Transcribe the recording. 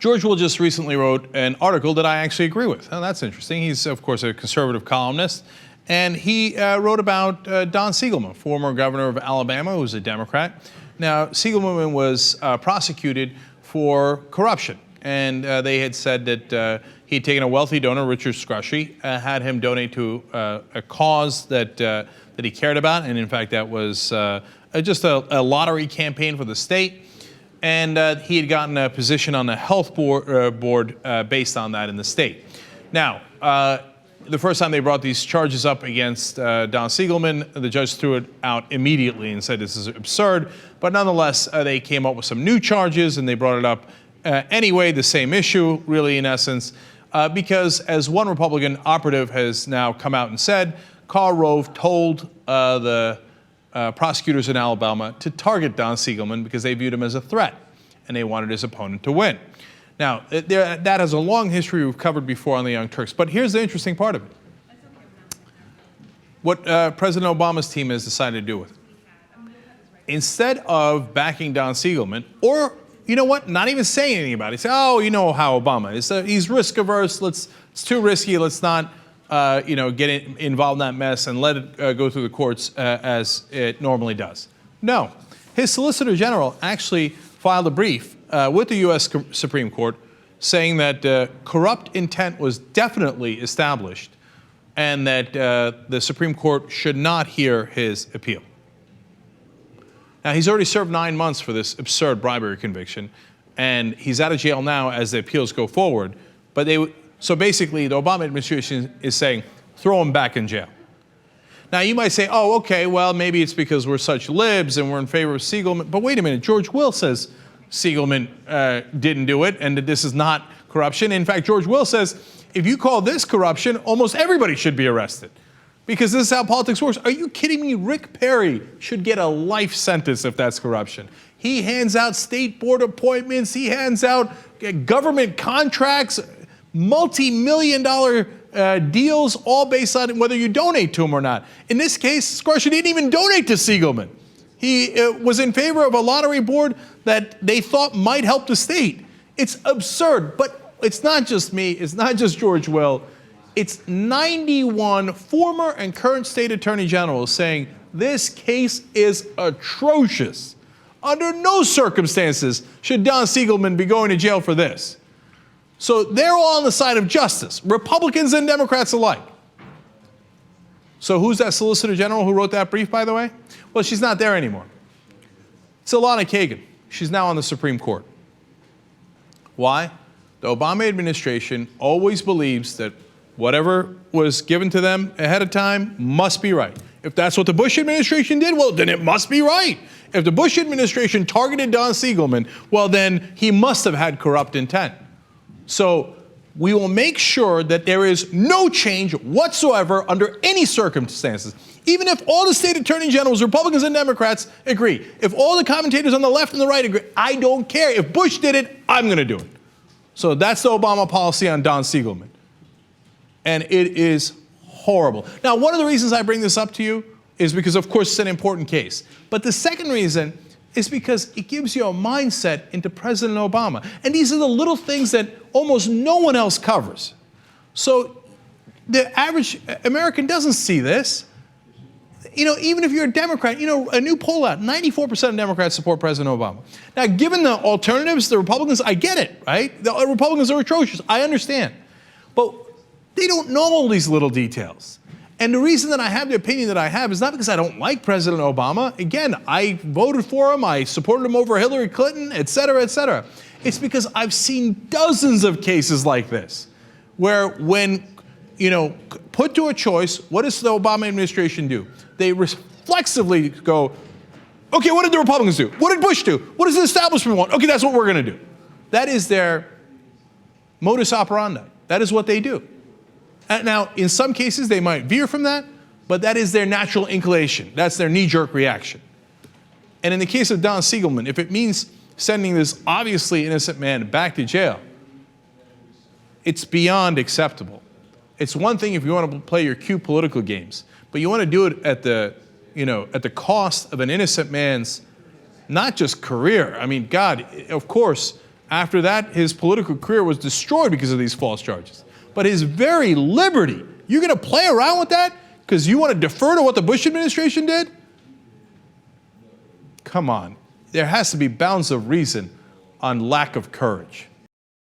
George Will just recently wrote an article that I actually agree with. Oh, that's interesting. He's, of course, a conservative columnist. And he wrote about Don Siegelman, former governor of Alabama, who's a Democrat. Now, Siegelman was prosecuted for corruption. And they had said that he'd taken a wealthy donor, Richard Scrushy, had him donate to a cause that he cared about. And in fact, that was just a lottery campaign for the state. And he had gotten a position on the health board based on that in the state. Now, the first time they brought these charges up against Don Siegelman, the judge threw it out immediately and said this is absurd. But nonetheless, they came up with some new charges and they brought it up anyway, the same issue, really, in essence, because as one Republican operative has now come out and said, Karl Rove told the prosecutors in Alabama to target Don Siegelman because they viewed him as a threat and they wanted his opponent to win. Now, that has a long history we've covered before on the Young Turks, but here's the interesting part of it. What President Obama's team has decided to do with it. Instead of backing Don Siegelman, or, you know what, not even saying anything about it, say, oh, you know how Obama is. He's risk averse, it's too risky, let's not get involved in that mess and let it go through the courts as it normally does. No. His Solicitor General actually filed a brief with the U.S. Supreme Court saying that corrupt intent was definitely established and that the Supreme Court should not hear his appeal. Now, he's already served 9 months for this absurd bribery conviction, and he's out of jail now as the appeals go forward. But so basically, the Obama administration is saying, throw him back in jail. Now, you might say, oh, okay, well, maybe it's because we're such libs and we're in favor of Siegelman. But wait a minute, George Will says Siegelman didn't do it and that this is not corruption. In fact, George Will says, if you call this corruption, almost everybody should be arrested. Because this is how politics works. Are you kidding me? Rick Perry should get a life sentence if that's corruption. He hands out state board appointments. He hands out government contracts, multi-million-dollar deals, all based on whether you donate to him or not. In this case, Scrushy didn't even donate to Siegelman. He was in favor of a lottery board that they thought might help the state. It's absurd, but it's not just me. It's not just George Will. It's 91 former and current state attorney generals saying this case is atrocious. Under no circumstances should Don Siegelman be going to jail for this. So they're all on the side of justice, Republicans and Democrats alike. So who's that Solicitor General who wrote that brief, by the way? Well, she's not there anymore. It's Ilana Kagan. She's now on the Supreme Court. Why? The Obama administration always believes that whatever was given to them ahead of time must be right. If that's what the Bush administration did, well, then it must be right. If the Bush administration targeted Don Siegelman, well, then he must have had corrupt intent. So we will make sure that there is no change whatsoever under any circumstances. Even if all the state attorney generals, Republicans and Democrats, agree. If all the commentators on the left and the right agree, I don't care. If Bush did it, I'm going to do it. So that's the Obama policy on Don Siegelman. And it is horrible. Now, one of the reasons I bring this up to you is because, of course, it's an important case. But the second reason is because it gives you a mindset into President Obama. And these are the little things that almost no one else covers. So the average American doesn't see this. You know, even if you're a Democrat, you know, a new poll out, 94% of Democrats support President Obama. Now, given the alternatives, the Republicans, I get it, right? The Republicans are atrocious. I understand. But they don't know all these little details. And the reason that I have the opinion that I have is not because I don't like President Obama. Again, I voted for him. I supported him over Hillary Clinton, et cetera, et cetera. It's because I've seen dozens of cases like this where when, you know, put to a choice, what does the Obama administration do? They reflexively go, okay, what did the Republicans do? What did Bush do? What does the establishment want? Okay, that's what we're going to do. That is their modus operandi. That is what they do. Now, in some cases, they might veer from that, but that is their natural inclination. That's their knee-jerk reaction. And in the case of Don Siegelman, if it means sending this obviously innocent man back to jail, it's beyond acceptable. It's one thing if you want to play your cute political games, but you want to do it at the, you know, at the cost of an innocent man's not just career. I mean, God, of course, After that, his political career was destroyed because of these false charges. But his very liberty, you're going to play around with that because you want to defer to what the Bush administration did? Come on. There has to be bounds of reason on lack of courage.